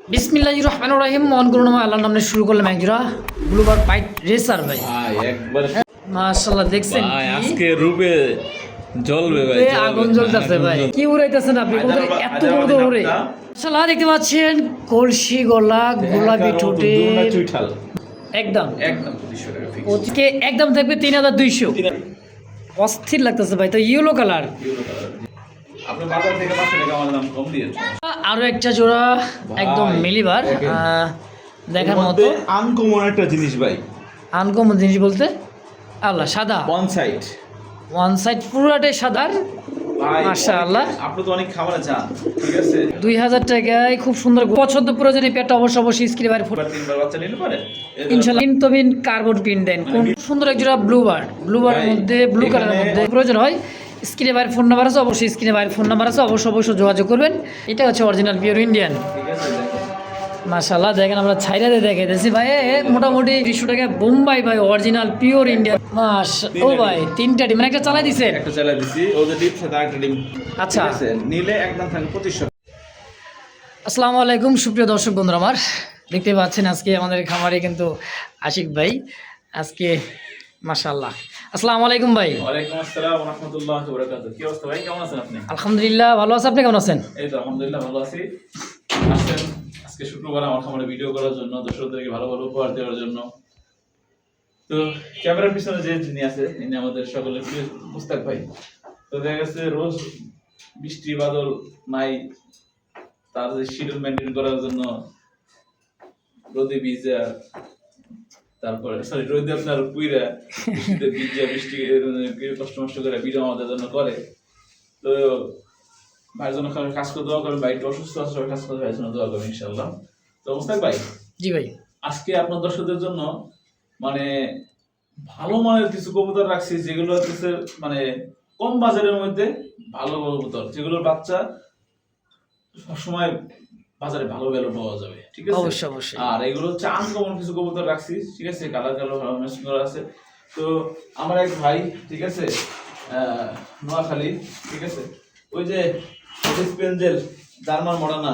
বিসমিল্লাহির রহমানির রহিম। মন করুন আল্লাহর নামে শুরু করলাম একজোড়া ব্লুবার পাইট রেসার ভাই। একবার মাশাআল্লাহ দেখছেন ভাই কি আজকে রূপে জ্বলবে ভাই, রূপে আগুন জ্বলতেছে ভাই। কি উড়াইতেছেন আপনি? কবুতর এত বড় উড়ে। মাশাআল্লাহ দেখতে পাচ্ছেন কলসি গলা গোলাপি ঠোঁটে চুইঠাল একদম একদম 2500 টাকা ফিক্স। ওদিকে একদম থাকবে 3200। অস্থির লাগতেছে ভাই। তো ইয়েলো কালার আপনি বাজার থেকে 500 টাকা আমার দাম কম দিয়েছেন। আরো একটা জোড়া একদম মিলিবার দেখার মতো আনকমন একটা জিনিস ভাই, আনকমন জিনিস বলতে আল্লাহ সাদা ওয়ান সাইড ওয়ান সাইড পুরাটাই সাদার। ভাই মাশাআল্লাহ। আপনি তো অনেক খাবারে চান, ঠিক আছে? 2000 টাকায় খুব সুন্দর পছন্দ প্রয়োজনীয় পেটটা অবশ্যই স্ক্রিনে বাইরে এবার তিনবার বাচ্চা নিলে পারে ইনশাআল্লাহ তবিন কার্বন পিন দেন। কোন সুন্দর এক জোড়া ব্লুবারের ভাই, মধ্যে ব্লু কালারের এখানে- মধ্যে প্রয়োজন হয় স্ক্রিনে বাইরে ফোন নাম্বার আছে, অবশ্যই স্ক্রিনে বাইরে ফোন নাম্বার আছে, অবশ্যই যোগাযোগ করবেন। এটা হচ্ছে অরিজিনাল পিওর ইন্ডিয়ান। ঠিক আছে দেখেন। মাশাআল্লাহ দেখেন আমরা ছাইরা দিয়ে দেখাইতেছি ভাই মোটামুটি 200 টাকা বোম্বাই ভাই অরিজিনাল পিওর ইন্ডিয়ান মাস। ও ভাই তিনটা ডিম মানে একটা চালাই দিছেন। একটা চালা দিছি, ওদের ডিপ সাথে একটা ডিম। আচ্ছা। ঠিক আছে, নিলে একদম থাকবে 2500। আসসালামু আলাইকুম সুপ্রিয় দর্শক বন্ধুরা, আমার দেখতে পাচ্ছেন আজকে আমাদের খামারে কিন্তু আশিক ভাই আজকে মাশাআল্লাহ। আসসালামু আলাইকুম ভাই। ওয়ালাইকুম আসসালাম ওয়া রাহমাতুল্লাহি ওয়া বারাকাতুহু। কি অবস্থা ভাই, কেমন আছেন আপনি? আলহামদুলিল্লাহ ভালো আছে, আপনি কেমন আছেন? এই তো আলহামদুলিল্লাহ ভালো আছি। আসছেন আজকে শুক্রবার আমার খামারে ভিডিও করার জন্য, দর্শকদেরকে ভালো ভালো উপহার দেওয়ার জন্য। তো ক্যামেরার পিছনে যে যিনি আছে ইনি আমাদের সকলের প্রিয় মুস্তাক ভাই। তো দেখা গেছে রোজ বৃষ্টি বাদল নাই, তার যে শিডিউল মেনটেন করার জন্য রোদে ভিজা, তারপরে সরি রোদে আপনার পুইরা বৃষ্টিতে ভিজা বৃষ্টি কষ্ট মষ্ট করে ভিডিও আমাদের জন্য করে। তো ভাইয়ের জন্য কাজ করে দোয়া করবেন, ভাই একটু অসুস্থ আছে, সবাই কাজ করে ভাইয়ের জন্য দোয়া করবেন ইনশাআল্লাহ। তো মুস্তাক ভাই, জি ভাই। আজকে আপনার দর্শকদের জন্য মানে ভালো মানের কিছু কবুতর রাখছি, যেগুলো হচ্ছে মানে কম বাজারের মধ্যে ভালো কবুতর, যেগুলোর বাচ্চা সবসময় বাজারে ভালো ভ্যালু পাওয়া যাবে, ঠিক আছে? অবশ্যই। আর এগুলো হচ্ছে আনকমন কিছু কবুতর রাখছি, ঠিক আছে? কালার সুন্দর আছে। তো আমার এক ভাই, ঠিক আছে, নোয়াখালী, ঠিক আছে, ওই যে স্পেঞ্জেল জার্মান মডার্না,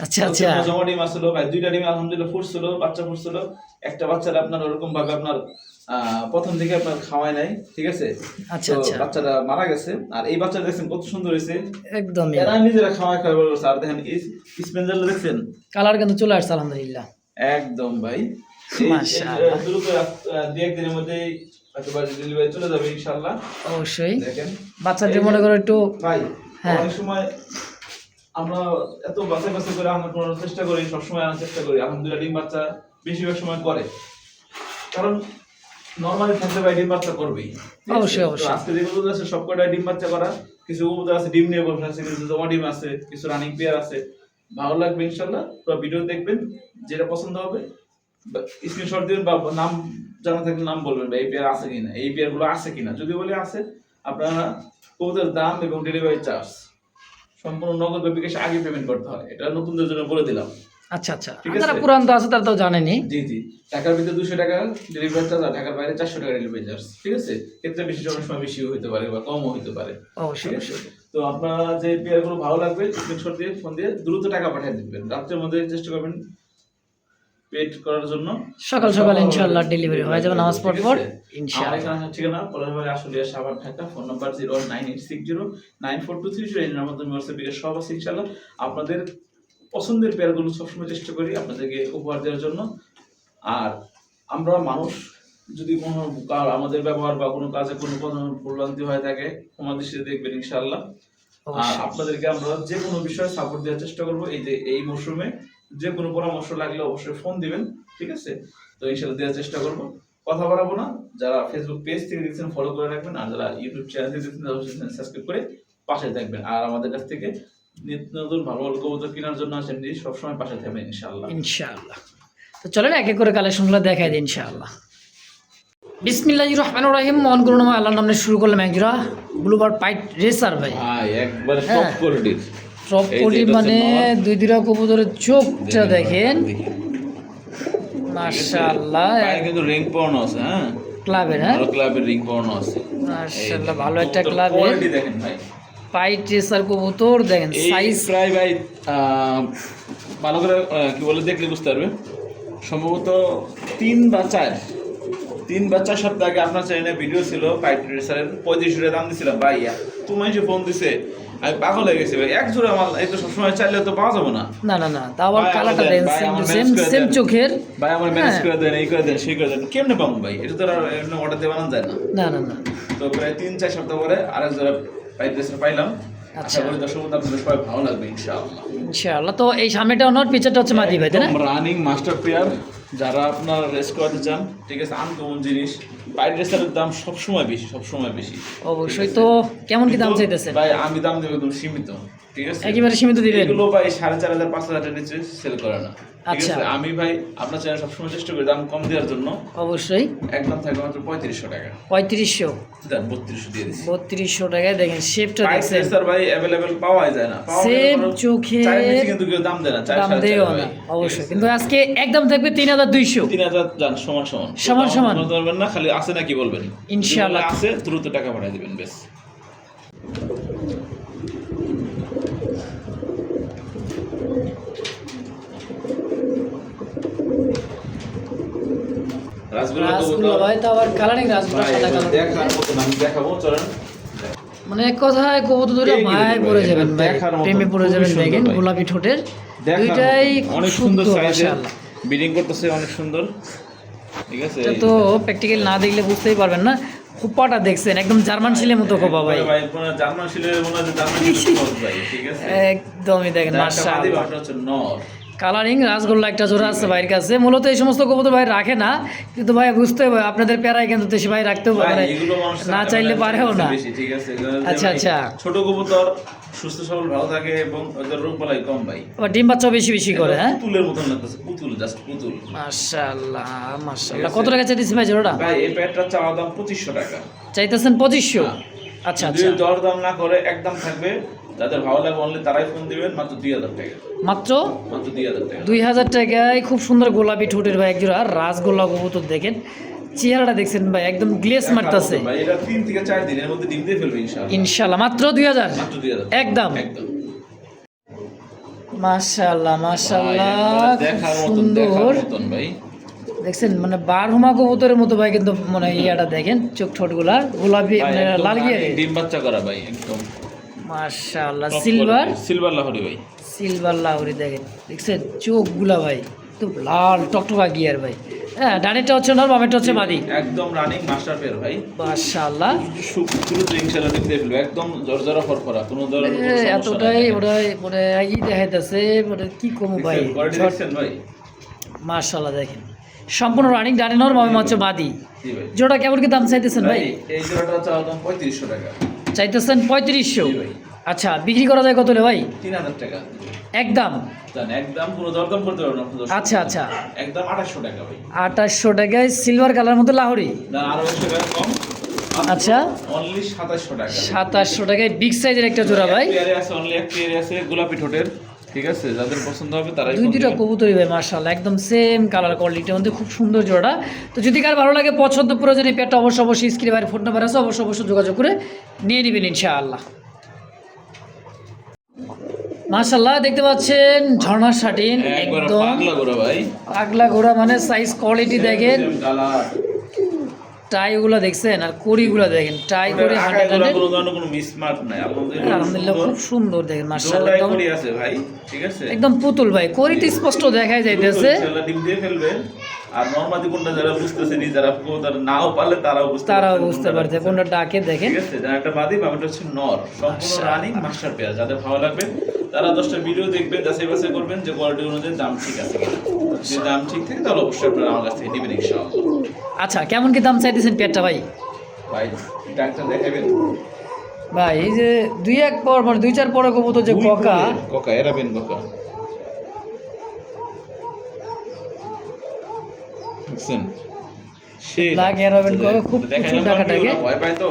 আচ্ছা জমা ডিম আসছিল ভাই, দুইটা ডিম আলহামদুলিল্লাহ ফুটছিল, বাচ্চা ফুটছিল। একটা বাচ্চার আপনার ওরকম ভাবে আপনার প্রথম দিকে আপনার খাওয়াই নাই, ঠিক আছে? আচ্ছা তো বাচ্চাটা মারা গেছে। আর এই বাচ্চা দেখছেন কত সুন্দর হয়েছে, একদম এরা নিজেরা খাওয়াই খাওয়াই বলছে। আর দেখেন এই স্পেঞ্জেল দেখছেন কালার কিন্তু চলে আসছে আলহামদুলিল্লাহ একদম ভাই। মাশাআল্লাহ। দ্রুত দুই একদিনের মধ্যেই হয়তো ডেলিভারি চলে যাবে ইনশাআল্লাহ। অবশ্যই দেখেন বাচ্চাদের মনে করো একটু ভাই, হ্যাঁ। অনেক সময় আমরা এত বাছাই বাছাই করে আমরা করার চেষ্টা করি, সবসময় আনার চেষ্টা করি, আলহামদুলিল্লাহ ডিম বাচ্চা বেশিরভাগ সময় করে। কারণ নরমালি থাকলে ভাই ডিম বাচ্চা করবেই, ঠিক আছে? অবশ্যই। তো আজকে যে কবুতর আছে সব কটা ডিম বাচ্চা করা, কিছু কবুতর আছে ডিম নিয়ে বসে আছে, কিছু জমা ডিম আছে, কিছু রানিং পেয়ার আছে। ভালো লাগবে ইনশাআল্লাহ, পুরো ভিডিও দেখবেন, যেটা পছন্দ হবে স্ক্রিনশট দিবেন বা নাম জানা থাকলে নাম বলবেন ভাই এই পেয়ার আছে কিনা, এই পেয়ার গুলো আছে কিনা। যদি বলে আছে, আপনারা কবুতরের দাম এবং ডেলিভারি চার্জ সম্পূর্ণ নগদ বা বিকাশে আগে পেমেন্ট করতে হয়। এটা নতুনদের জন্য বলে দিলাম। আচ্ছা ঠিক আছে? যারা পুরান তো আছে তারা তো জানেনি। জি, ঢাকার ভিতরে 200 টাকা ডেলিভারি চার্জ, আর ঢাকার বাইরে 400 টাকা ডেলিভারি চার্জ, ঠিক আছে? ক্ষেত্রে বেশি অনেক সময় বেশিও হতে পারে বা কমও হতে পারে, অবশ্যই। ঠিক আছে? তো আপনারা যে পেয়ার গুলো ভালো লাগবে স্ক্রিনশট দিয়ে ফোন দিয়ে দ্রুত টাকা পাঠিয়ে দিবেন। রাতের মধ্যে চেষ্টা করবেন পেড করার জন্য। সকাল ইনশাআল্লাহ ডেলিভারি হয়ে যাবে নামাজ পড় পর আমার ইনশাআল্লাহ। এখানে ঠিকানা পলাশবাড়ি আশুলিয়া সাভার ঢাকা। Phone number 09860942330। এই নাম্বার তুমি হোয়াটসঅ্যাপ বিকাশ সব আছে ইনশাআল্লাহ। আপনাদের পছন্দের পেয়ারগুলো সবসময় চেষ্টা করি আপনাদেরকে উপহার দেওয়ার জন্য। আর আমরা মানুষ যদি কোনো আমাদের ব্যবহার বা কোনো কাজে কোনো ভুলভ্রান্তি হয়ে থাকে ক্ষমা দৃষ্টিতে দেখবেন ইনশাআল্লাহ। আর আপনাদেরকে আমরা যে কোনো বিষয়ে সাপোর্ট দেওয়ার চেষ্টা করবো। এই যে এই মৌসুমে যে কোনো পরামর্শ লাগলে অবশ্যই ফোন দিবেন, ঠিক আছে? তো ইনশাআল্লাহ দেওয়ার চেষ্টা করবো। কথা বাড়াবো না, যারা ফেসবুক পেজ থেকে দেখছেন ফলো করে রাখবেন, আর যারা ইউটিউব চ্যানেল থেকে দেখছেন অবশ্যই সাবস্ক্রাইব করে পাশে থাকবেন। আর আমাদের কাছ থেকে নিত্য নতুন ভালো ভালো কবুতর কেনার জন্য আসেন, সবসময় পাশে থাকবেন ইনশাআল্লাহ। তো চলেন এক এক করে কালেকশনগুলো দেখাই দিই ইনশাআল্লাহ। বিসমিল্লাহির রহমানির রহিম। মন করুন আল্লাহর নামে শুরু করলাম একজোড়া ব্লুবার পাইট রেসার ভাই। একবারে হ্যাঁ। টপ কোয়ালিটির টপ কোয়ালিটি মানে দুইটা কবুতরের চোখটা দেখেন মাশাআল্লাহ। কিন্তু রিং পরানো আছে, হ্যাঁ ক্লাবের, হ্যাঁ ভালো ক্লাবের রিং পরানো আছে মাশাআল্লাহ, ভালো একটা ক্লাবের। কোয়ালিটি দেখেন ভাই, পাইট রেসার কবুতর দেখেন এই সাইজ প্রায় ভাই ভালো করে কি বলে দেখলে বুঝতে পারবে, সম্ভবত 3 বা 4 সপ্তাহ আগে আপনার চ্যানেলে ভিডিও ছিল পাইট রেসারের 35 টাকা দাম দিছিলাম ভাই। তোমায় যে ফোন দিছে আমি পাগল হয়ে গেছি ভাই, এক জোড়া মাল এই তো সবসময় চাইলে তো পাওয়া যাবে না। না না না, তা আবার ভাই, কালারটা আমাদের- দেন ভাই, সেম আমার সেম manage করে সেম দেন। চোখের। ভাই আমার ম্যানেজ হ্যাঁ। করে দেন, এই করে দেন, সেই করে দেন, কেমনে পাবো ভাই? এটা তো আর এমনি অর্ডার দিয়ে বানানো যায় না। না না না, তো প্রায় 3-4 সপ্তাহ পরে আরেক জোড়া পাইট রেসার পাইলাম। আশা আচ্ছা। করি দর্শক বন্ধু আপনাদের সবাই ভালো লাগবে ইনশাআল্লাহ। ইনশাআল্লাহ। তো এই সামনেটা ওনার পিছনটা হচ্ছে মাদি ভাই, তাই না? রানিং মাস্টার প্লেয়ার যারা আপনার রেস করাতে চান, ঠিক আছে, আনকমন জিনিস। পাইট রেসারের দাম সবসময় বেশি। অবশ্যই। তো কেমন কি দাম কিন্তু চাইতেছেন? ভাই আমি দাম দেবো একদম সীমিত, ঠিক আছে, একেবারে সীমিত দিবেন? এগুলো ভাই 4,500-5,000 টাকার নিচে সেল করে না, ঠিক আচ্ছা। আছে। আমি ভাই আপনার চ্যানেল সবসময় চেষ্টা করি দাম কম দেওয়ার জন্য। অবশ্যই। একদম থাকবে মাত্র 3500 টাকা। 3500 দেন 3200 দিয়ে দিচ্ছি। 3200 টাকায় দেখেন শেপটা পাইট দেখছেন, রেসার ভাই অ্যাভেলেবেল পাওয়াই যায় না, সেম চোখে কিন্তু কেউ দাম দেয় না, দাম দেও না। অবশ্যই। কিন্তু আজকে একদম থাকবে 3200। 3000 যান সমান সমান। বলবেন না, খালি আছে নাকি বলবেন, ইনশাআল্লাহ। যদি বলে আছে দ্রুত টাকা পাঠিয়ে দিবেন বেশ। রাসগুলো ভাই, তো আবার কালারিং রাসগুলো সাদা কালার। দেখার মতো আমি দেখাবো, চলেন। মানে এক কথায় কবুতর দুটো এই ভাই কিন্তু পড়ে ভাই, যাবেন ভাই, দেখার মতো, প্রেমে পড়ে খুবই যাবেন। সুন্দর দেখেন ভাই। গোলাপি ঠোঁটের দেখার দুইটাই মতো, অনেক খুব সুন্দর সুন্দর সাইজে মাশাআল্লাহ। বিডিং করতেছে, অনেক সুন্দর, ঠিক আছে। এটা তো প্র্যাকটিক্যাল না দেখলে বুঝতেই পারবেন না। খোপাটা দেখছেন একদম জার্মান শিলের মতো খোপা ভাই, ভাই কোনো জার্মান শিলের মনে হয় জার্মান শিলের খোঁজ ভাই, ঠিক আছে। একদমই দেখেন যার একটা মাশাআল্লাহ। মাদি বাসা হচ্ছে নর। কালারিং রাসগোল্লা একটা জোড়া আছে ভাইয়ের কাছে। মূলত এই সমস্ত কবুতর ভাই রাখে না, কিন্তু ভাই বুঝতে হবে আপনাদের প্যারায় কিন্তু দেশি ভাই রাখতেও ভাই, পারে, এগুলো মানুষ না চাইলে পারেও না। বেশি, ঠিক আছে। এগুলো যে আচ্ছা, ভাই আচ্ছা। ছোট কবুতর সুস্থ সবল ভালো থাকে এবং ওদের রোগ বালাই কম ভাই। আবার ডিম বাচ্চা বেশি বেশি করে, হ্যাঁ। পুতুলের মতন লাগতেছে, পুতুল, জাস্ট পুতুল। মাশাআল্লাহ মাশাআল্লাহ। ঠিক কত আছে। টাকা চাইতেছি ভাই জোড়াটা? ভাই এই প্যাডটা চাওয়া দাম 2500 টাকা। চাইতেছেন 2500? আচ্ছা যদি আচ্ছা। দর দাম না করে একদম থাকবে, যাদের ভালো লাগে অনলি তারাই ফোন দিবেন, মাত্র 2000 টাকা। মাত্র 2000 টাকা। 2000 টাকায় খুব সুন্দর গোলাপি ঠোঁটের ভাই এক জোড়া রাসগোল্লা কবুতর দেখেন, চেহারাটা দেখছেন ভাই একদম গ্লেস মারতাছে। ভাই এটা 3 থেকে 4 দিনের মধ্যে ডিম দিয়ে ফেলবে ইনশাআল্লাহ। ইনশাআল্লাহ। মাত্র 2000? মাত্র 2000 একদম। মাশাআল্লাহ মাশাআল্লাহ, খুব দেখার সুন্দর মতন ভাই। দেখছেন, মানে বারহুমা কবুতরের মতো ভাই, কিন্তু মানে ইয়াটা দেখেন চোখ ঠোঁটগুলা গোলাপি ভাই, মানে একদম লাল গিয়ে। ডিম বাচ্চা করা ভাই, একদম মাশাআল্লাহ। top silver quality, silver Lahori ভাই। সিলভার লাউরি দেখেন, দেখছেন চোখগুলা ভাই একদম লাল টকটকা গিয়ার ভাই। হ্যাঁ, ডানেরটা হচ্ছে নর, বামেরটা হচ্ছে মাদি। একদম রানিং মাস্টার পেয়ার ভাই। মাশাআল্লাহ। শুরুতে ইনশাআল্লাহ ডিম দিয়ে ফেলবে, একদম জরজরা ফরফরা, কোনো ধরনের কোনো সমস্যা এতটাই নাই। ওটাই মানে ই দেখাইতেছে, মানে কি কমু ভাই। কোয়ালিটি দেখছেন ভাই? মাশাআল্লাহ দেখেন সম্পূর্ণ রানিং, ডানে নর, বামে হচ্ছে মাদি। জি ভাই। জোড়া কেমন কি দাম চাইতেছেন ভাই? এই জোড়াটা চাওয়া দাম 3500 টাকা। চাইতেছেন 3500? জি ভাই। আচ্ছা, বিক্রি করা যায় কত হলে ভাই? 3000 টাকা। একদম? জান একদম কোনো দরদাম করতে পারবেন না। আচ্ছা আচ্ছা। একদম 2800 টাকা ভাই। 2800 টাকায় সিলভার কালার মধ্যে লাহোরি। না আরো 100 টাকা কম। আচ্ছা, অনলি 2700 টাকা। 2700 টাকায় বিগ সাইজের একটা জোড়া ভাই। এক পেয়ারে আছে, অনলি এক পেয়ারে আছে গোলাপি ঠোঁটের, ঠিক আছে। যাদের পছন্দ হবে তারাই দুই ফোন দুইটা দিবেন। কবুতরই ভাই মাশাআল্লাহ, একদম সেম কালার কোয়ালিটির মধ্যে খুব সুন্দর জোড়া। তো যদি কার ভালো লাগে, পছন্দ প্রয়োজনীয় পেয়ারটা অবশ্যই স্ক্রিনে ভাইয়ের ফোন নাম্বার আছে, অবশ্যই যোগাযোগ করে নিয়ে নেবেন ইনশাআল্লাহ। মাশাআল্লাহ, দেখতে পাচ্ছেন ঝর্ণার শাটিন, একবার একদম পাগলা গোরা ভাই। পাগলা ঘোড়া, মানে সাইজ কোয়ালিটি দেখেন, Same color। টাইগুলো দেখছেন আর কড়িগুলো দেখেন, টাই করে ওটার 100 আকাইগুলো কোনো ধরনের কোনো মিসমার্ক নাই, আলহামদুলিল্লাহ খুব সুন্দর দেখেন মাশাআল্লাহ, দুটোটাই একদম করি আছে ভাই, ঠিক আছে। একদম পুতুল ভাই, কড়িতে স্পষ্ট দেখাই যাইতেছে। ইনশাআল্লাহ ডিম দিয়ে ফেলবে। আর নরমালি কোনটা যারা বুঝতেছেনি, যারা কোনটা নাও পারলে তারাও বুঝতে পারছে কোনটা ডাকে দেখেন। ঠিক আছে। যারা একটা বাদি বামেটা হচ্ছে নর, সম্পূর্ণ রানিং মাস্টার পেয়ার। যাদের ভালো লাগবে তারা 10টা ভিডিও দেখবেন, যাচাই বাছাই করবেন যে কোয়ালিটি অনুযায়ী দাম ঠিক আছে কিনা। যদি দাম ঠিক থাকে তাহলে অবশ্যই আপনারা আমার কাছ থেকে নেবেন ইনশাআল্লাহ। আচ্ছা, কেমন কি দাম চাইতেছেন পেয়ারটা ভাই? ভাই ডাক্তার দেখাবেন ভাই এই যে দুই এক পর মানে 2-4 পরে কবুতর যে কোকা, কোকা এরাবেন কোকা দেখছেন, সেই ব্ল্যাক এরাবেন কোকা খুব প্রচুর টাকা টাকে। ভয় পায় তো।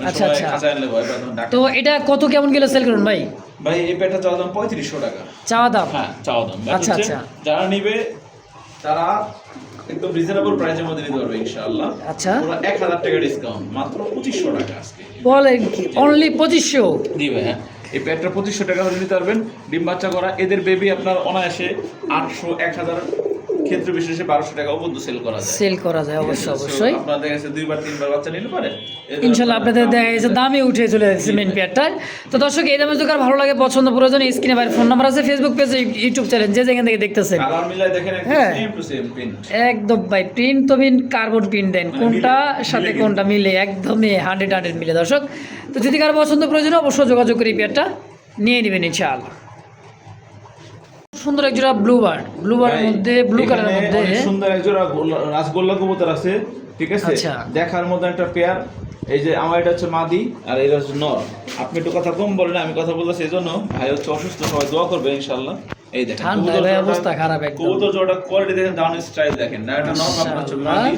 আচ্ছা, আচ্ছা। কাঁচা আনলে ভয় পায় তখন ডাক্তার। তো এটা কত কেমন গেলে সেল করুন ভাই? ভাই এই পেটা চাওয়া দাম 3500 টাকা। চাওয়া দাম? হ্যাঁ চাওয়া দাম। আচ্ছা, আচ্ছা। যারা নিবে তারা একদম রিজনেবল প্রাইসের মধ্যে নিতে পারবে ইনশাআল্লাহ। আচ্ছা। পুরো 1000 টাকা ডিসকাউন্ট, মাত্র 2500 টাকা আজকে। বলেন কি, অনলি 2500? জি ভাই, হ্যাঁ। এই প্যাডটা 2500 টাকা হলে নিতে পারবেন। ডিম বাচ্চা করা এদের বেবি আপনার অনায়াসে 800 1000 ক্ষেত্র বিশেষে 1200 টাকা পর্যন্ত সেল করা যায়। সেল করা যায় অবশ্যই অবশ্যই। আপনাদের কাছে 2 বার 3 বার বাচ্চা নিতে পারে ইনশাআল্লাহ। আপনাদের দেখা গেছে দামে উঠে চলে যাচ্ছে মেন পেয়ারটার। তো দর্শক, এই দামে যদি কার ভালো লাগে, পছন্দ প্রয়োজন, স্ক্রিনে বাইরে ফোন নাম্বার আছে, ফেসবুক পেজ, ইউটিউব চ্যানেল, যে যেখান থেকে দেখতেছেন। কালার মিলাই দেখেন, হ্যাঁ। Same to same print. একদম ভাই, প্রিন্ট তো কার্বন প্রিন্ট দেন, কোনটা সাথে কোনটা মিলে একদমই 100 মিলে দর্শক। তো যদি কার পছন্দ প্রয়োজন অবশ্যই যোগাযোগ করে এই পেয়ারটা নিয়ে নেবেন ইনশাআল্লাহ। সুন্দর এক জোড়া ব্লুবার্ডের মধ্যে, ব্লু কালারের মধ্যে অনেক সুন্দর এক জোড়া রাসগোল্লা কবুতর আছে, ঠিক আছে? আচ্ছা। দেখার মতো একটা পেয়ার। এই যে আমার এটা হচ্ছে মাদি আর এটা হচ্ছে নর। আপনি একটু কথা কম বলেন, আমি কথা বলতেছি এই জন্য। ভাই হচ্ছে অসুস্থ, সবাই দোয়া করবে ইনশাআল্লাহ। এই দেখেন ঠান্ডায় ভাই অবস্থা খারাপ একদম। কবুতর জোড়া কোয়ালিটি দেখেন, ডাউন স্টাইল দেখেন না, এটা নর আপনার হচ্ছে মাদি,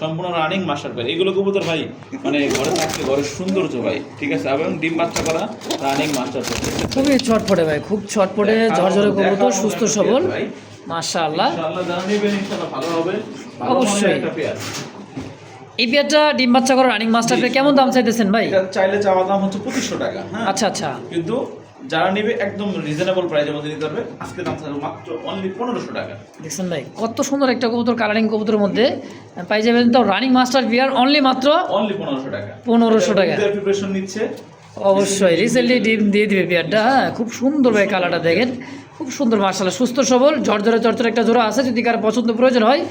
সম্পূর্ণ রানিং মাস্টার পেয়ার। এগুলো কবুতর ভাই মানে ঘরে থাকলে ঘরের সৌন্দর্য ভাই, ঠিক আছে? এবং ডিম বাচ্চা করা রানিং মাস্টার পেয়ার, খুবই ছটফটে ভাই, খুব ছটফটে, ঝরঝরে কবুতর, সুস্থ সবল, ভাই মাশাআল্লাহ। ইনশাআল্লাহ জানাবেন, ইনশাআল্লাহ ভালো হবে। অবশ্যই। একটা পেয়ার এই পেয়ারটা ডিম বাচ্চা করা রানিং মাস্টার পেয়ার কেমন দাম চাইতেছেন ভাই? এটা চাইলে চাওয়া দাম হচ্ছে 2500 টাকা, হ্যাঁ। আচ্ছা আচ্ছা। কিন্তু যারা নেবে একদম রিজনেবল প্রাইসের মধ্যে নিতে পারবে। আজকে দাম থাকবে মাত্র অনলি 1500 টাকা। দেখছেন ভাই, কত সুন্দর একটা কবুতর, কালারিং কবুতরের মধ্যে পাই যাবেন তো রানিং মাস্টার পেয়ার অনলি মাত্র অনলি 1500 টাকা। 1500 টাকা। এটা প্রিপারেশন নিচ্ছে অবশ্যই রিসেন্টলি ডিম দিয়ে দিবে পেয়ারটা, হ্যাঁ। খুব সুন্দর ভাই কালারটা দেখেন, খুব সুন্দর মাশাআল্লাহ, সুস্থ সবল, ঝরঝরে চরচরে একটা জোড়া আছে। যদি কার পছন্দ প্রয়োজন হয়,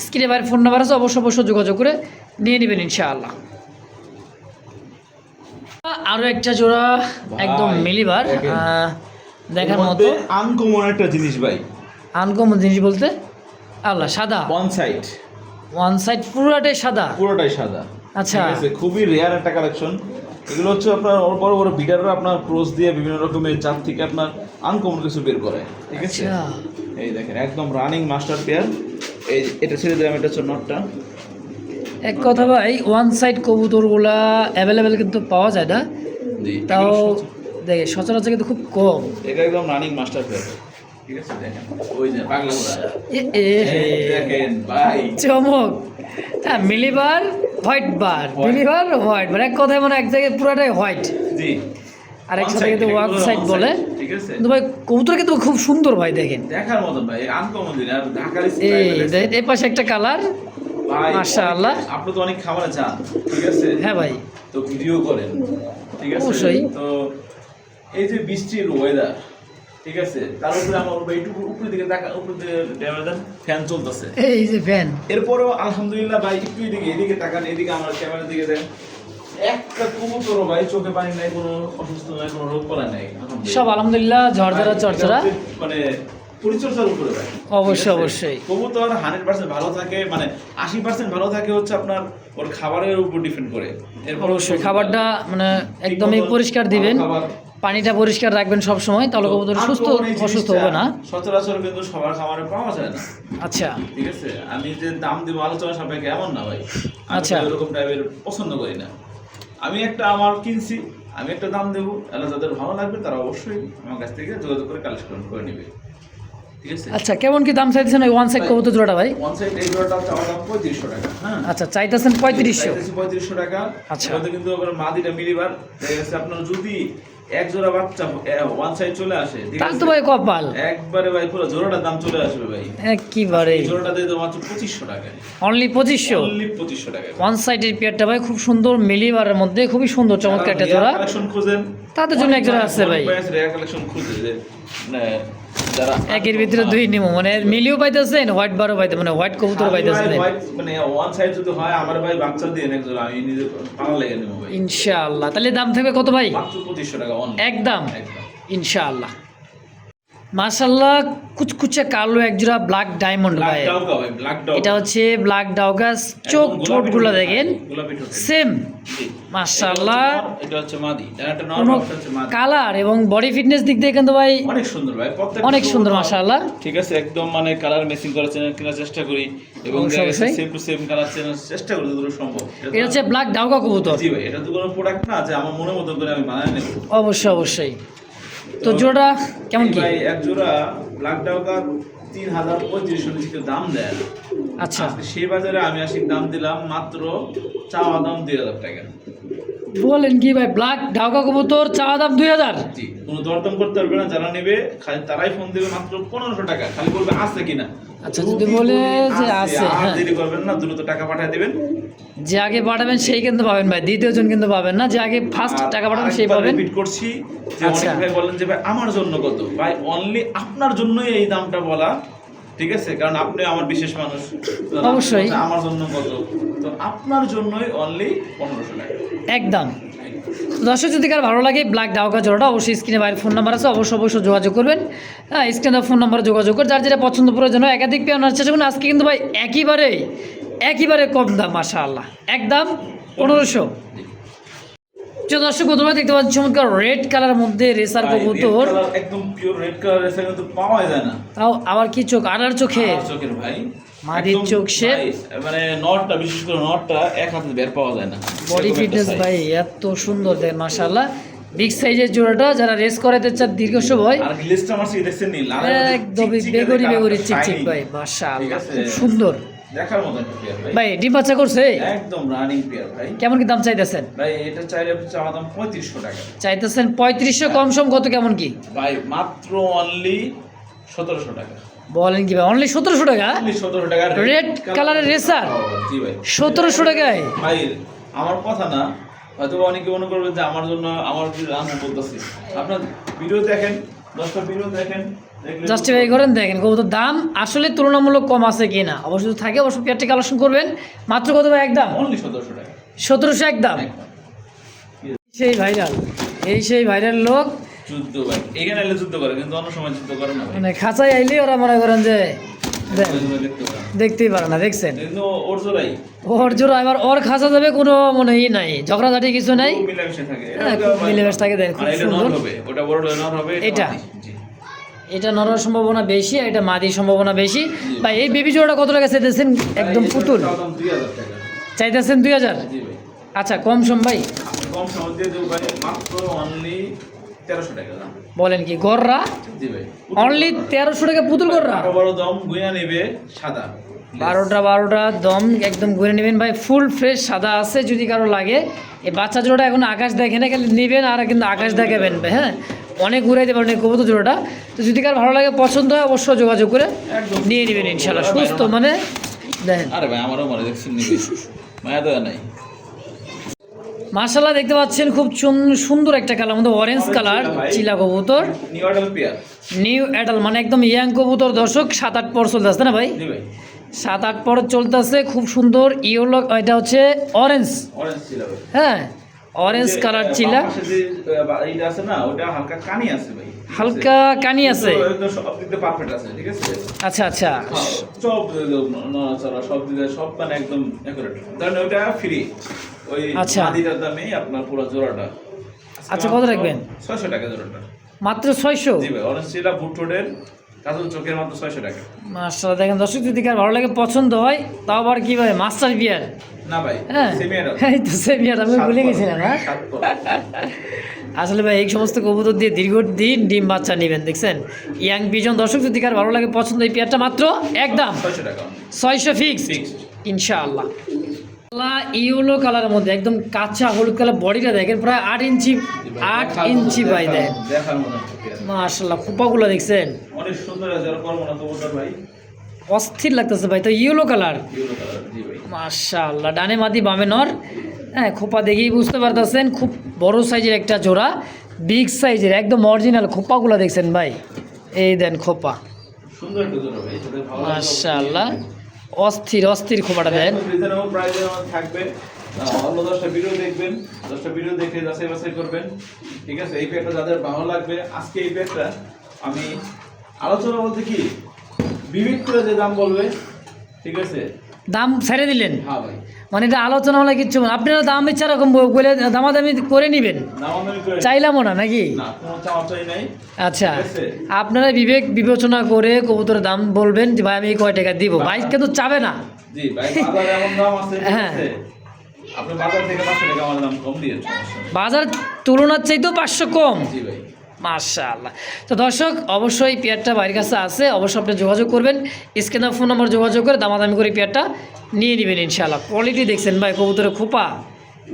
স্ক্রিনে বাইরে ফোন নাম্বার আছে, অবশ্যই যোগাযোগ করে নিয়ে নেবেন ইনশাআল্লাহ। আরও একটা জোড়া একদম মিলিবার, দেখার মতো আনকমন একটা জিনিস ভাই। আনকমন জিনিস বলতে আল্লাহ, সাদা ওয়ান সাইড, ওয়ান সাইড পুরোটাই সাদা। পুরোটাই সাদা, আচ্ছা। ঠিক আছে? খুবই রেয়ার একটা কালেকশন। এগুলো হচ্ছে আপনার বড় বড় বিডাররা আপনার ক্রস দিয়ে বিভিন্ন রকমের জাত থেকে আপনার আনকমন কিছু বের করে, ঠিক আছে? আচ্ছা। এই দেখেন একদম রানিং মাস্টার পেয়ার। এই এটা ছেড়ে দিলাম, এটা হচ্ছে নটটা। এক কথা ভাই, ওয়ান সাইড কবুতরগুলা অ্যাভেলেবেল কিন্তু পাওয়া যায় না, জি, তাও দেখে সচরাচর কিন্তু খুব কম। এটা একদম রানিং মাস্টার পেয়ার, ঠিক আছে? দেখেন ওই যে পাগলা ঘোড়া, দেখেন ভাই চমক। হ্যাঁ, মিলিবার হোয়াইট বার, মিলিবার হোয়াইট বার, এক কথায় মানে এক জায়গায় পুরাটাই হোয়াইট, জি। আর এক সাথে কিন্তু ওয়ান সাইড বলে। ঠিক আছে, কিন্তু ভাই কবুতর কিন্তু খুব সুন্দর ভাই, দেখেন দেখার মতো ভাই, আনকমন দিন। আর ঢাকার এই পাশে একটা কালার, ভাই মাশাআল্লাহ। আপনি তো অনেক খাবারে যান, ঠিক আছে? হ্যাঁ ভাই, তো ভিডিও করেন, ঠিক আছে? অবশ্যই। তো এই যে বৃষ্টির ওয়েদার, ঠিক আছে, তার উপরে আমার একটু উপরের দিকে উপরের দিকে ফ্যান চলতেছে, এই যে ফ্যান। এরপরেও আলহামদুলিল্লাহ ভাই একটু এদিকে তাকান, এদিকে আমার ক্যামেরার দিকে দেন, একটা কবুতরও ভাই চোখে পানি নাই, কোনো অসুস্থ নাই, কোনো রোগ পড়া নাই, সব আলহামদুলিল্লাহ ঝরঝরা চরচরা, মানে পরিচর্যার উপরে ভাই। অবশ্যই অবশ্যই। কবুতর 100% ভালো থাকে, মানে 80% ভালো থাকে হচ্ছে আপনার ওর খাবারের উপর ডিপেন্ড করে। অবশ্যই খাবারটা মানে একদমই পরিষ্কার দিবেন, পানিটা পরিষ্কার রাখবেন সব সময়, তাহলে কবুতর সুস্থ অসুস্থ হবে না। সচরাচর কিন্তু সবার খাবারে পাওয়া যায় না, আচ্ছা, ঠিক আছে? আমি যে দাম দিব আলোচনা সাপেক্ষে এমন না ভাই, আচ্ছা, এরকম টাইপের পছন্দ করি না। আমি একটা আমার কিনছি, আমি একটা দাম দেবো, তাহলে যাদের ভালো লাগবে তারা অবশ্যই আমার কাছ থেকে যোগাযোগ করে কালেকশন করে নেবে, ঠিক আছে? আচ্ছা, কেমন কি দাম চাইতেছেন ওই ওয়ান সাইড কবুতর জোড়াটা ভাই? ওয়ান সাইড এই জোড়াটা চাওয়া দাম 3500 টাকা, হ্যাঁ। আচ্ছা, চাইতেছেন 3500? 3500 টাকা। আচ্ছা। এটাতে কিন্তু আবার মাদিটা মিলিবার দেখা গেছে। আপনার যদি এক জোড়া বাচ্চা ওয়ান সাইড চলে আসে, ঠিক তাহলে আছে, তো ভাই কপাল, একবারে ভাই পুরো জোড়াটার দাম চলে আসবে ভাই। একেবারে এই জোড়াটা দিয়ে তো মাত্র 2500 টাকা, অনলি 2500? অনলি 2500 টাকা। ওয়ান সাইডের পেয়ারটা ভাই খুব সুন্দর, মিলিবারের মধ্যে খুবই সুন্দর চমৎকার একটা জোড়া। কালেকশন খুঁজেন, তাদের জন্য এক জোড়া আছে ভাই, রেয়ার কালেকশন খুঁজে যে যারা একের ভিতরে দুই নিমো, মানে মিলিও পাইতেছেন, হোয়াইট বারও পাইতে, মানে হোয়াইট কবুতর পাইতেছেন, মানে ওয়ান সাইড যদি হয় আমার ভাই বাচ্চা দিয়ে এক জোড়া আমি নিজে পালা লেগে নেবো ভাই ইনশাআল্লাহ। তাহলে দাম থাকবে কত ভাই? মাত্র 2500 টাকা অনলি, একদম ইনশাআল্লাহ। মাশাআল্লাহ, কুচকুচে কালো একজোড়া ব্ল্যাক ডায়মন্ড ভাই, এটা হচ্ছে ব্ল্যাক ডাউগাস, চোখ ঠোঁটগুলো দেখেন সেম, মাশাআল্লাহ। এটা হচ্ছে মাদি, এটা নরমাল হচ্ছে মাদি। কালার এবং বডি ফিটনেস দিক দিয়ে কিন্তু ভাই অনেক সুন্দর ভাই, অনেক সুন্দর মাশাআল্লাহ, ঠিক আছে? একদম মানে কালার ম্যাচিং করার কেনার চেষ্টা করি এবং সেম টু সেম কালার চেনার চেষ্টা করি যতদূর সম্ভব। এটা হচ্ছে ব্ল্যাক ডাউগা কবুতর। জি ভাই, এটা তো কোনো প্রোডাক্ট না যে আমার মনের মতো করে আমি বানায় নেব, অবশ্যই অবশ্যই। তো জোড়া কেমন কি ভাই? এক জোড়া ব্ল্যাক ডাউগা 3500 নিচে দাম দেয় না, আচ্ছা। আজকে সেই বাজারে আমি আসি দাম দিলাম মাত্র চাওয়া দাম 2000 টাকা। বলেন কি ভাই, ব্ল্যাক ঢাকা কবুতর চাওয়া দাম 2000? জি, কোনো দরদাম করতে পারবে না, যারা নেবে খালি তারাই ফোন দেবে মাত্র 1500 টাকা, খালি বলবে আছে কিনা। আচ্ছা, যদি বলে যে আছে, আর হ্যাঁ, দেরি করবেন না, দ্রুত টাকা পাঠিয়ে দিবেন। যে আগে পাঠাবেন সেই কিন্তু পাবেন ভাই, দ্বিতীয়জন কিন্তু পাবেন না, যে আগে ফার্স্ট টাকা পাঠাবেন সেই পাবেন। রিপিট করছি যে আচ্ছা। অনেক ভাই বলেন যে ভাই আমার জন্য কত, ভাই অনলি আপনার জন্যই এই দামটা বলা, ঠিক আছে, কারণ আপনি আমার বিশেষ মানুষ। তো অবশ্যই। আমার জন্য কত, তো আপনার জন্যই অনলি 1500 টাকা একদম। দর্শক যদি কার ভালো লাগে ব্ল্যাক ডাউকা জোড়াটা, অবশ্যই স্ক্রিনে বাইরের ফোন নাম্বার আছে, অবশ্যই যোগাযোগ করবেন। হ্যাঁ, স্ক্রিনে ফোন নাম্বারে যোগাযোগ করে যার যেটা পছন্দ প্রয়োজন হয় একাধিক পেয়ে আনার চেষ্টা করুন। আজকে কিন্তু ভাই একেবারে কম দাম, মাশাআল্লাহ, একদম 1500। যে দর্শক প্রথমে দেখতে পাচ্ছি চমৎকার রেড কালারের মধ্যে রেসার ভাই, red কবুতর, color, একদম পিওর রেড কালার এসে কিন্তু পাওয়া যায় না। তাও আবার কি চোখ, আড়ার চোখে আমার চোখের ভাই, মাদির একদম চোখ শেপ। ভাই, মানে নটটা, বিশেষ করে নটটা এক হাতে বের পাওয়া যায় না। বডি এরকম একটা ফিটনেস size। ভাই এত সুন্দর দেখেন, মাশাআল্লাহ। বিগ সাইজের জোড়াটা যারা রেস করাতে চান দীর্ঘ সময়, আর লিস্টটা আমার সিটে দেখছেন নি, লাল একদমই বেগুনি চিকচিক ভাই, মাশাআল্লাহ, খুব সুন্দর দেখার মতো একটা পেয়ার ভাই। ভাই। ডিম বাচ্চা করছে? একদম রানিং পেয়ার ভাই। কেমন কি দাম চাইতেছেন? ভাই এটা চাইলে চাওয়া দাম 3500 টাকা। চাইতেছেন 3500, কম সম কত কেমন কি? ভাই মাত্র অনলি 1700 টাকা। বলেন কি ভাই, অনলি 1700 টাকা? অনলি 1700 টাকা। রেড কালারের রেসার জি ভাই, 1700 টাকায়? ভাই আমার কথা না, হয়তো অনেকে মনে করবে যে আমার জন্য আমার আমি বলতেছি। আপনার ভিডিও দেখেন, 10টা ভিডিও দেখেন, দেখলে জাস্টিফাই করেন, দেখেন কবুতর দাম আসলে তুলনামূলক কম আছে কিনা। অবশ্যই যদি থাকে অবশ্যই পেয়ারটি কালেকশন করবেন। মাত্র কত ভাই একদম? অনলি 1700 টাকা। 1700 একদম। সেই ভাইরাল লোক, যুদ্ধ ভাই, এখানে এলে যুদ্ধ করে, কিন্তু অন্য সময় যুদ্ধ করে না ভাই। মানে খাঁচায় আইলে ওরা মনে করেন যে দেন, ওইগুলো দেখতে পারেন। দেখতেই পারে না, দেখছেন কিন্তু ওর জোড়াই ওর জোড়া, এবার ওর খাঁচা যাবে কোনো মনেই নাই, ঝগড়াঝাটি কিছু নাই, খুব মিলেমিশে থাকে। হ্যাঁ, খুব মিলেমিশে থাকে, দেখেন খুব আর এটা সুন্দর। নর হবে, ওটা বড় নর হবে, এটা? মাদি। জি। এটা নড়ার সম্ভাবনা বেশি, আর এটা মাদির সম্ভাবনা বেশি। ভাই এই বেবি জোড়াটা কত টাকা চাইতেছেন? একদম ভাই, পুতুল এটার দাম 2000 টাকা। চাইতেছেন 2000? জি ভাই। আচ্ছা, কম সম ভাই? কম সময় দিয়ে দেবো ভাই, মাত্র অনলি 1300 টাকা দাম। বলেন কি গররা? জি ভাই। অনলি 1300 টাকা পুতুল গররা? বড় বড় দম গুইয়া নেবে, সাদা 12টা দম একদম ঘুরে নেবেন ভাই, ফুল ফ্রেশ সাদা আছে। যদি কারো লাগে এই বাচ্চা জোড়াটা এখন আকাশ দেখে না, খালি নেবেন আর কিন্তু আকাশ দেখাবেন ভাই। হ্যাঁ, অনেক ঘুরাইতে পারেন এই কবুতর জোড়াটা। তো যদি কারো ভালো লাগে, পছন্দ হয়, অবশ্যই যোগাযোগ করে একদম নিয়ে নেবেন ইনশাল্লাহ। সুস্থ মানে দেখেন, আরে ভাই আমারও মনে দেখছেন নিবি, মায়া দেওয়া নাই। মাশাআল্লাহ, দেখতে পাচ্ছেন খুব সুন্দর একটা কালার মধ্যে অরেঞ্জ কালার চিলা কবুতর, new order pair. New adult, মানে একদম ইয়াং কবুতর। দর্শক 7-8 পর চলতেছে না ভাই? জি ভাই, 7-8 পর চলতেছে, খুব সুন্দর ইয়েলো। এটা হচ্ছে অরেঞ্জ, অরেঞ্জ ছিল ভাই। হ্যাঁ, অরেঞ্জ কালার চিলা, পাশে যে এইটা আছে না, ওটা হালকা কানি আছে ভাই, ঠিক আছে? হালকা কানি আছে। কিন্তু একদম সব দিক দিয়ে পারফেক্ট আছে, ঠিক আছে? আচ্ছা আচ্ছা, সব নড়াচড়া সব দিকে সব মানে একদম অ্যাকুরেট। ধরেন ওটা ফ্রি, ওই আচ্ছা। মাদিটার দামে আপনার পুরো জোড়াটা। আচ্ছা, কত রাখবেন? 600 টাকা জোড়াটা। মাত্র 600? জি ভাই, অরেঞ্জ চিলা বুট টোডের কাজল চোখের মাত্র 600 টাকা। মাশাআল্লাহ, দেখেন দর্শক যদি কার ভালো লাগে, পছন্দ হয়, তাও আবার কি ভাই মাস্টার বিয়ার? না ভাই, হ্যাঁ, সেমি অ্যাডাল্ট। এই তো সেমিয়ার, আমি ভুলে গেছিলাম। হ্যাঁ, আসলে ভাই এই সমস্ত কবুতর দিয়ে দীর্ঘদিন ডিম বাচ্চা নেবেন, দেখছেন ইয়াং পিজন। দর্শক যদি কার ভালো লাগে, পছন্দ, এই পেয়ারটা মাত্র একদম 600 টাকা 600 ফিক্সড ফিক্সড। ইনশাআল্লাহ। ইয়েলো কালারের মধ্যে একদম কাঁচা হলুদ কালার, বডিটা দেখেন প্রায় 8 ইঞ্চি ভাই, দেখেন দেখার মতো একটা পেয়ার। মাশাআল্লাহ, খোপাগুলো দেখছেন অনেক সুন্দর আছে, আর করবো না কবুতর ভাই। অস্থির লাগতেছে ভাই। তো ইয়েলো কালার, ইয়েলো কালার, জি ভাই। মাশাআল্লাহ, ডানে মাদি বামে নর। হ্যাঁ, খোপা দেখেই বুঝতে পারতেছেন খুব বড় সাইজের একটা জোড়া, বিগ সাইজের একদম অরিজিনাল। খোপাগুলো দেখছেন ভাই, এই দেন খোপা, সুন্দর একটা জোড়া ভাই, সাথে ভালো লাগবে। মাশাআল্লাহ, অস্থির খোপাটা দেন। রিজনেবল প্রাইসে থাকবে। অন্য 10টা ভিডিও দেখবেন, 10টা ভিডিও দেখে যাচাই বাছাই করবেন, ঠিক আছে? এই পেয়ারটা যাদের ভালো লাগবে, আজকে এই পেয়ারটা আমি আলোচনা বলতে কি বিবিধ করে যে দাম বলবে, ঠিক আছে? দাম ছেড়ে দিলেন, হ্যাঁ ভাই, মানে এটা আলোচনা হলে কিচ্ছু না, আপনারা দাম ইচ্ছা রকম বলে দামাদামি করে নেবেন, দামাদামি করে চাইলামও না নাকি? না, কোনো চাওয়া চাই নাই। আচ্ছা, ঠিক আছে? আপনারা বিবেক বিবেচনা করে কবুতরের দাম বলবেন যে ভাই আমি এই কয় টাকা দিব, ভাই কিন্তু চাবে না। জি ভাই, বাজারে এমন দাম আছে, ঠিক হ্যাঁ। আছে? আপনি বাজার থেকে 500 টাকা আমার দাম কম দিয়ে সমস্যা নেই। বাজার তুলনার চাইতেও 500 কম। জি ভাই, মাশাআল্লাহ। তো দর্শক অবশ্যই পেয়ারটা বাইরের কাছে আছে, অবশ্যই আপনি যোগাযোগ করবেন, স্ক্রিনে ফোন নম্বর যোগাযোগ করে দামাদামি করে পেয়ারটা নিয়ে নেবেন ইনশাআল্লাহ। কোয়ালিটি দেখছেন ভাই, কবুতরের খোপা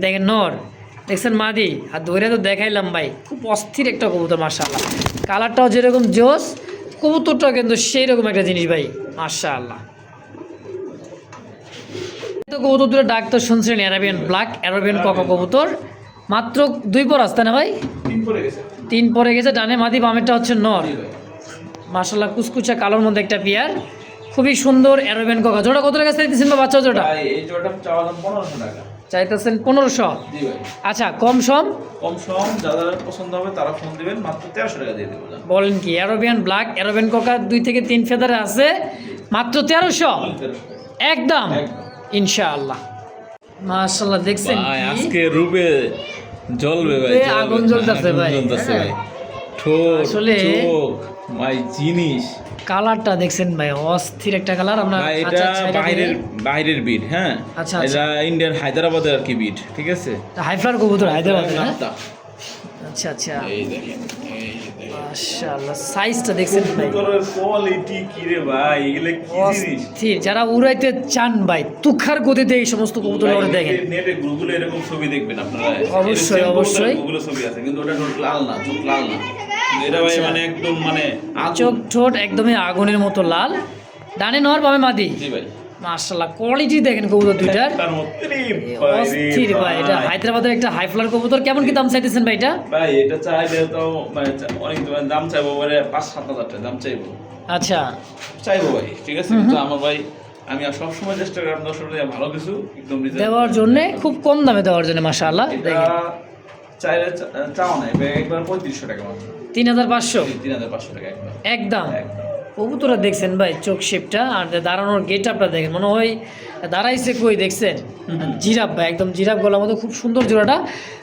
দেখেন, নর দেখছেন, মাদি, আর দৌড়ে তো দেখাইলাম ভাই, খুব অস্থির একটা কবুতর মাশাআল্লাহ। কালারটাও যেরকম জোস, কবুতরটাও কিন্তু সেই রকম একটা জিনিস ভাই মাশাআল্লাহ। তো কবুতর দুটো ডাক তো শুনছেন, অ্যারাবিয়ান ব্ল্যাক, অ্যারাবিয়ান ককা কবুতর, মাত্র 2 পর আসতে না ভাই, 3 পরে গেছে। 3 পরে গেছে, ডানে মাদি বামেরটা হচ্ছে নর। জি ভাই। মাশাআল্লাহ কুচকুচা কালোর মধ্যে একটা পেয়ার, খুবই সুন্দর অ্যারাবিয়ান ককা। জোড়া কত টাকা চাইতেছেন বা বাচ্চা জোড়া? ভাই এই জোড়াটা চাওয়া দাম 1500 টাকা। চাইতেছেন 1500? জি ভাই। আচ্ছা, কম সম? কম সম যাদের পছন্দ হবে তারা ফোন দিবেন, মাত্র 1300 টাকা দিয়ে দেবো। বলেন কি, অ্যারাবিয়ান ব্ল্যাক, অ্যারাবিয়ান ককা 2 থেকে 3 ফেদারে আছে, মাত্র 1300 একদম ইনশাআল্লাহ। মাশাআল্লাহ দেখছেন ভাই কি? আজকে রূপে জ্বলবে ভাই, রূপে জ্বলবে। আগুন জ্বলতেছে আগুন ভাই। জ্বলতেছে হ্যাঁ। ভাই। ঠোঁট, আসলে- চোখ, ভাই জিনিস কালারটা দেখছেন ভাই, অস্থির একটা কালার। আমরা ভাই, এটা খাঁচা ছাইড়া বাইরের দিয়ে- বাইরের বিট, হ্যাঁ আচ্ছা, এটা ইন্ডিয়ান হায়দ্রাবাদের আর কি বিট, ঠিক আছে। হাইফ্লার কবুতর হায়দ্রাবাদে, হ্যাঁ? নামটা। আচ্ছা আচ্ছা, এই দেখেন, এই দেখেন। মাশাআল্লাহ সাইজটা দেখছেন ভাই, কবুতরের কোয়ালিটি কি রে ভাই, এগুলো কি জিনিস অস্থির। যারা উড়াইতে চান ভাই, তুখার গতিতে এই সমস্ত কবুতর ভাই, ওরা দেখেন। নেটে গুগলে এরকম ছবি দেখবেন আপনারা, অবশ্যই, অবশ্যই। গুগলে ছবি আছে, কিন্তু ওটা ঠোঁট লাল না, চোখ লাল না। কিন্তু এটা ভাই মানে একদম মানে আগুন। চোখ ঠোঁট একদমই আগুনের মতো লাল, ডানে নর বামে মাদি। জি ভাই। মাশাআল্লাহ কোয়ালিটি দেখেন কবুতর দুইটার, তার মধ্যে রে ভাই রে অস্থির ভাই। এটা ভাই। হায়দ্রাবাদের একটা হাইফ্লার কবুতর, কেমন কি দাম চাইতেছেন ভাই এটা? ভাই এটা চাইলে তো মানে অনেক দাম চাইবো, মানে 5-7 হাজার টাকা দাম চাইবো, আচ্ছা চাইবো ভাই, ঠিক আছে। কিন্তু আমার ভাই আমি আর সবসময় চেষ্টা করি আপনার সাথে ভালো কিছু একদম reasonable দেওয়ার জন্য, খুব কম দামে দেওয়ার জন্য মাশাআল্লাহ। এটা দেখেন চাইলে চাও না, এবার একবার 3500 টাকা মাত্র, 3500 3500 টাকা একবার একদম। একদম। কবুতরা দেখছেন ভাই, চোখ শেপটা আর দাঁড়ানোর গেট আপটা দেখেন, মনে হয় দাঁড়াইছে কই, দেখছেন জিরাফ ভাই, একদম জিরাফ গলার মতো, খুব সুন্দর জোড়াটা।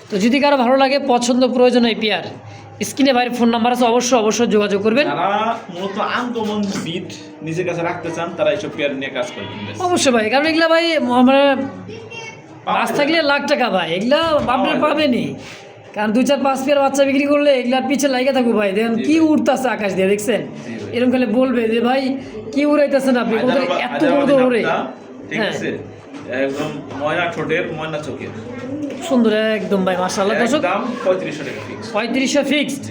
তো যদি কারো ভালো লাগে, পছন্দ প্রয়োজন এই পেয়ার, স্ক্রিনে ভাইয়ের ফোন নাম্বার আছে, অবশ্যই অবশ্যই যোগাযোগ করবেন। যারা মূলত আনকমন বিট নিজের কাছে রাখতে চান তারা এইসব পেয়ার নিয়ে কাজ করবেন। বেশ। অবশ্যই ভাই, কারণ এগুলা ভাই আমরা মাছ থাকলে লাখ টাকা ভাই, এগুলা আপনার পাবেনি। কারণ 2-4-5 পেয়ার বাচ্চা বিক্রি করলে এগুলার পিছে লাগিয়ে থাকবো ভাই, দেখেন কি উড়তেছে আকাশ দিয়ে, দেখছেন এরকম খালি বলবে যে ভাই কি উড়াইতেছেন আপনি, কবুতর এত কবুতর উড়ে। ঠিক হ্যাঁ, আছে, একদম ময়না ঠোঁটের ময়না চোখের, সুন্দর একদম ভাই মাশাআল্লাহ। দর্শক দাম 3500 টাকা ফিক্স। 3500 ফিক্সড।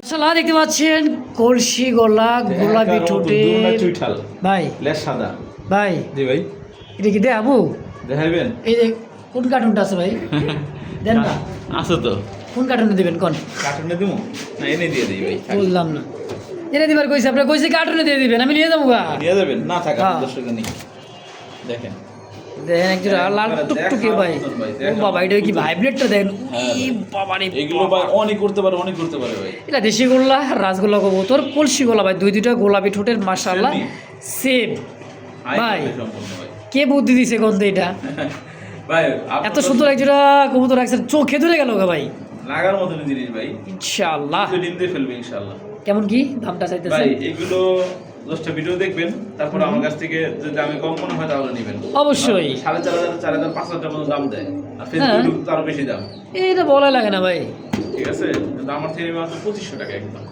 মাশাআল্লাহ দেখতে পাচ্ছেন, কলসি গলা, গোলাপি ঠোঁটে চুইঠাল, ভাই। লেজ সাদা। ভাই জি ভাই, এটা কি দেখাবো? দেখাইবেন? এই যে কোন কার্টুনটা আছে ভাই, দেন না, আছে তো, কোন কার্টুনে দিবেন কোন? কার্টুনে দিমু না এনে দিয়ে দিই ভাই, বললাম না, এনে দিবার কইছে, আপনার কইছে কার্টুনে দিয়ে দিবেন, আমি নিয়ে যাবো গা। দিয়ে দেবেন না থাকা হ্যাঁ। দর্শক নেই। দেখেন দেখেন একজন লাল টুকটুকে ভাই, ও বাবা এটা কি ভাইব্রেটটা দেখেন, হ্যাঁ। ই বাবা রে এগুলো ভাই অনেক করতে পারে, অনেক করতে পারে ভাই। এটা দেশি গোল্লা, রাজগোল্লা কবুতর, কলসি গোল্লা ভাই, দুইটা গোলাপি ঠোঁটের মাশাআল্লাহ সেম। ভাই সম্পূর্ণ ভাই। কে বুদ্ধি দিছে গন্ধে এটা, ভাই এত সুন্দর একজোড়া কবুতর রাখছেন, চোখে ধরে গেল গা ভাই লাগার মতন জিনিস ভাই, ইনশাআল্লাহ। ডিম দিয়ে ফেলবে ইনশাআল্লাহ। কেমন কি দামটা ভাই চাইতেছেন? এগুলো 10টা ভিডিও দেখবেন, তারপর আমার কাছ থেকে যদি দামে কম মনে হয় তাহলে নেবেন। অবশ্যই। 4500, 4000, 5000 মতো দাম দেয়, আর হ্যাঁ। ফেসবুক তো আরো বেশি দাম, এটা বলা লাগে না ভাই, ঠিক আছে। কিন্তু আমার থেকে মাত্র 2500 টাকা একদম,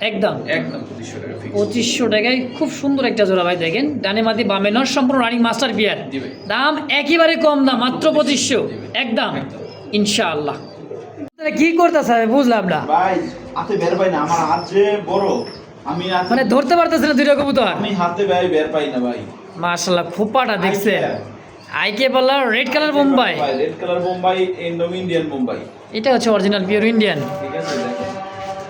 একদম একদম 2500 টাকা ফিক্স। 2500 টাকায় খুব সুন্দর একটা জোড়া ভাই, দেখেন ডানে মাদি বামে নর, সম্পূর্ণ রানিং মাস্টার বিয়ার, জি ভাই। দাম একেবারে কম না, মাত্র 2500 একদম একদম। ইনশাআল্লাহ। তাহলে কি করতেছে বুঝলাম না, ভাই হাতে বের পাই না, আমার হাত যে বড়, আমি মানে ধরতে পারতেছে না দুইটা কবুতর। আমি হাতে ভাই বের পাই না ভাই। মাশাআল্লাহ খোপাটা দেখছেন, আইকে পাল্লা red colour Bombay, red colour Bombay, এন্ডোম ইন্ডিয়ান বোম্বাই, এটা হচ্ছে অরিজিনাল পিওর ইন্ডিয়ান। ঠিক আছে। দেখেন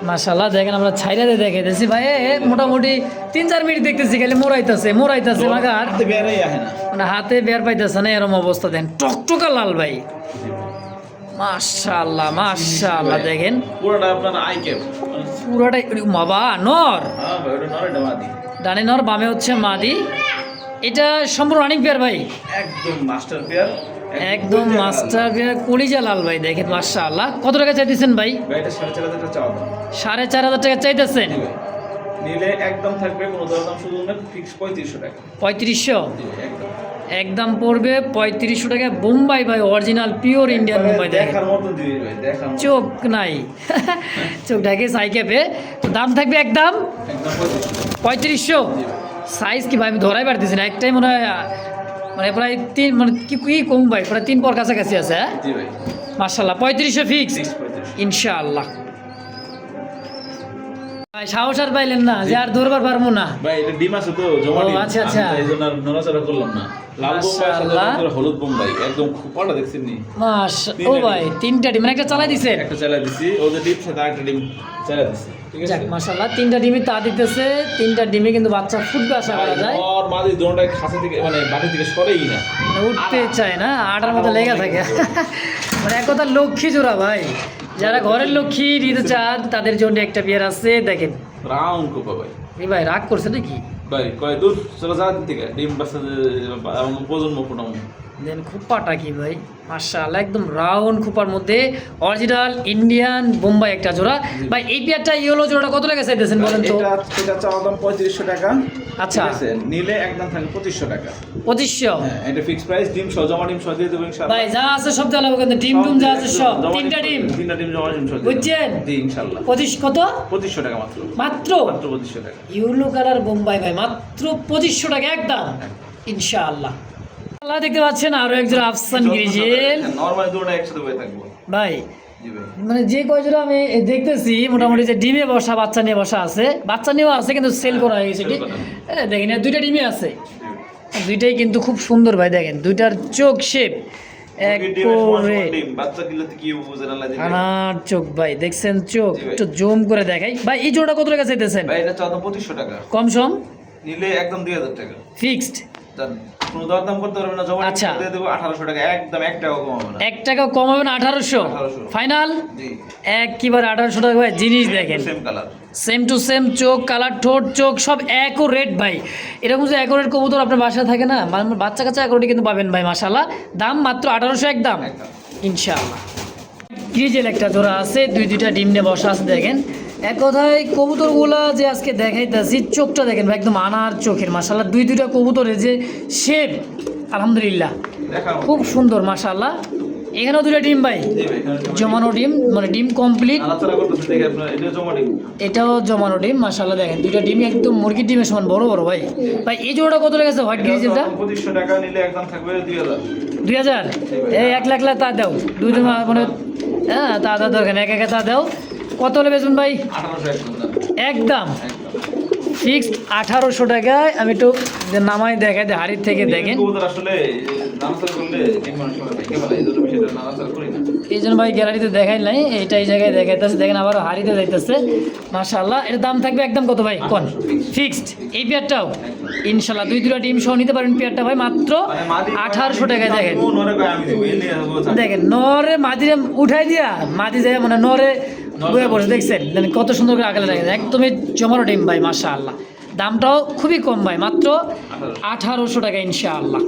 মাশাআল্লাহ দেখেন, আমরা ছাইরা দিয়ে দেখাইতেছি ভাই, মোটামুটি 3-4 মিনিট দেখতেছি খালি মোরাইতেছে মাগার, হাতে বেরাই আহে না। মানে হাতে বের পাইতেছে না, এরকম অবস্থা দেখেন, টকটকা লাল ভাই মাশাআল্লাহ মাশাআল্লাহ। দেখেন পুরোটা আপনার আই ক্যাপ, পুরোটাই বাবা নর, হ্যাঁ ভাই, ওটা নয়, এটা মাদি, ডানে নর বামে হচ্ছে মাদি, এটা সম্পূর্ণ রানিং পেয়ার ভাই, একদম মাস্টার পেয়ার, একদম মাস্টার পেয়ার, কলিজা লাল ভাই। দেখেন মাশাআল্লাহ, কত টাকা চাইতেছেন ভাই? ভাই এটা 4500 টাকা চাওয়া দাম। 4500 টাকা চাইতেছেন, নিলে একদম থাকবে কোনো দাম শুধু না ফিক্স 3500 টাকা 3500 জি ভাই, একদম একদম পড়বে 3500 টাকা। বোম্বাই ভাই অরিজিনাল পিওর ইন্ডিয়ান বোম্বাই দেখেন, দেখার মতো দিবি ভাই, দেখার মতো। চোখ নাই চোখ ঢাকে সাইকেপে। তো দাম থাকবে একদম একদম 3500। সাইজ কি ভাই আমি ধরাই পারতেছি না, একটাই মনে হয় মানে প্রায় 3 মানে কি কম ভাই, প্রায় 3 পর কাছাকাছি আছে। হ্যাঁ জি ভাই, মার্শাল্লাহ 3500 ফিক্স 3500 ইনশাআল্লাহ। ভাই সাহস আর পাইলেন না যে আর ধরবার পারবো না। ভাই এটা ডিম আছে তো জমা ও, ডিম, আচ্ছা, আচ্ছা। আমি তো এই জন্য আর নড়াচড়া করলাম না। লাল বোম্বাই সাথে মাশাআল্লাহ। আপনার হলুদ বোম্বাই একদম খুব পাল্টা দেখছেন নি, ও ভাই 3টা ডিম মানে একটা চালাই দিছে। একটা চালা দিছি ওদের ডিম সাথে আরেকটা ডিম চালা দিছি, ঠিক আছে। যাক মাশাআল্লাহ 3টা ডিমই তা দিতেছে, 3টা ডিমে কিন্তু বাচ্চা ফুটবে আশা করা যায়। আর মাঝে দোনটা খাসা থেকে মানে বাটি থেকে সরেই না, মানে উঠতে চায় না, আটার মতো লেগে থাকে। মানে এক কথা লক্ষ্মী জোড়া ভাই, যারা ঘরের লক্ষ্মী নিতে চান তাদের জন্য একটা বিয়ার আছে। দেখেন রাউন্ড কোপা ভাই। এই ভাই রাগ করছে নাকি? ভাই কয় দূর চলে যা থেকে ডিম বাচ্চা প্রজন্ম ফুটাম। দেন খোপাটা কি ভাই মাশাআল্লাহ, একদম রাউন্ড খোপার মধ্যে অরিজিনাল ইন্ডিয়ান বোম্বাই একটা জোড়া। ভাই এই পেয়ারটা ইয়েলো জোড়াটা কত টাকা চাইতেছেন বলেন তো? এটা চাওয়া দাম 3500 টাকা। আচ্ছা। ঠিক আছে, নিলে একদম থাকবে 2500 টাকা। 2500। হ্যাঁ, এটা ফিক্স প্রাইস, ডিম সহ জমা ডিম সহ দিয়ে দেবো ইনশাআল্লাহ। ভাই যা আছে সব জ্বালাবো কিন্তু ডিম টুম যা আছে সব, 3টা ডিম। 3টা ডিম জমা ডিম সহ দিয়ে দেবো। বুঝছেন? জি ইনশাআল্লাহ। 25 কত? 2500 টাকা মাত্র। মাত্র মাত্র 2500 টাকা। ইউলো কালার বোম্বাই ভাই মাত্র 2500 টাকা একদম ইনশাআল্লাহ। আল্লাহ দেখতে পাচ্ছেন আরো একজন আফসান গ্রিজেল নরমাল দুটো একসাথে হয়ে থাকবো। ভাই। জি ভাই। মানে যে কয়জোড়া আমি দেখতেছি মোটামুটি যে ডিমে বসা বাচ্চা নিয়ে বসা আছে, বাচ্চা নিয়েও আছে কিন্তু সেল করা হয়ে গেছে। Sell করা। দেখেন 2টা ডিমে আছে, 2টাই কিন্তু খুব সুন্দর ভাই। দেখেন 2টার চোখ শেপ একবারে ডিম বাচ্চা দিলে কি বুঝেন আল্লাহ দিবে। আনার চোখ ভাই, দেখছেন চোখ জি ভাই। একটু জুম করে দেখাই ভাই। এই জোড়া কত টাকা চাইতেছেন? ভাই এটা চাওয়া দাম 2500 টাকা। কম সম নিলে একদম 2000 টাকা। ফিক্সড, জান কোনো দরদাম করতে পারবে না, জমা আচ্ছা। দিয়ে দেবো 1800 টাকা, একদম 1 টাকা কম হবে না। 1 টাকা কম হবে না? 1800 1800 ফাইনাল জি একবারে 1800 টাকা ভাই। জিনিস দেখেন same colour, same to same, চোখ কালার ঠোঁট চোখ সব অ্যাকুরেট ভাই। এরকম যে অ্যাকুরেট কবুতর আপনার বাসায় থাকে না, বাচ্চা কাচ্চা অ্যাকুরেট কিন্তু পাবেন ভাই মাশাআল্লাহ। দাম মাত্র 1800 একদম ইনশাআল্লাহ। গ্রিজেল একটা জোড়া আছে, 2টা ডিম নিয়ে বসা আছে। দেখেন এক কথায় কবুতরগুলা যে আজকে দেখাইতেছি, চোখটা দেখেন ভাই একদম আনার চোখের মাশাআল্লাহ। 2টা কবুতরের যে শেপ আলহামদুলিল্লাহ দেখার মতো। খুব সুন্দর মাশাআল্লাহ। এখানেও 2টা ডিম ভাই, জি ভাই, এখানে জমানো ডিম মানে ডিম কমপ্লিট। আলাদা করতেছে দেখে আপনার এটা জমা ডিম। এটাও জমানো ডিম মাশাআল্লাহ। দেখেন 2টা ডিম একদম মুরগির ডিমের সমান বড় বড় ভাই। ভাই এই জোড়াটা কত লেগেছে হোয়াইট গ্রিজেলটা? 2500 টাকা, নিলে একদম থাকবে 2000। 2000। এই 1 লাখ তা দাও, 2জন মানে হ্যাঁ তা দাও দরকার নেই, একা তা দাও। কত হলে বেচুন ভাই? 1800 একদম। একদম একদম। ফিক্সড 1800 টাকায়। আমি একটু নামাই দেখাই দিই হাড়ির থেকে। দেখেন কবুতর আসলে নানাচার করলে ডিম মানুষ দেখে ফেলে, এই জন্য বিষয়টা নানাচার করি না। এই জন্য ভাই গ্যালারিতে দেখাই নাই, এইটা এই জায়গায় দেখাইতেছে। দেখেন আবার হাড়িতে যাইতেছে মাশাআল্লাহ। এর দাম থাকবে একদম কত ভাই কোন? ফিক্সড। এই পেয়ারটাও ইনশাআল্লাহ 2টা ডিম সহ নিতে পারেন পেয়ারটা ভাই মাত্র 1800 টাকায়। দেখেন নরে কয় আমি দেব, এই নিয়ে বলছি। দেখেন নরে মাদিরে উঠাই দিয়া মাদি যায় মানে নরে বয়ে বসে, দেখছেন মানে কত সুন্দর করে আগালে দেখেন একদমই জমানো ডিম ভাই মাশাআল্লাহ। দামটাও খুবই কম ভাই, মাত্র 1800 টাকা ইনশাআল্লাহ।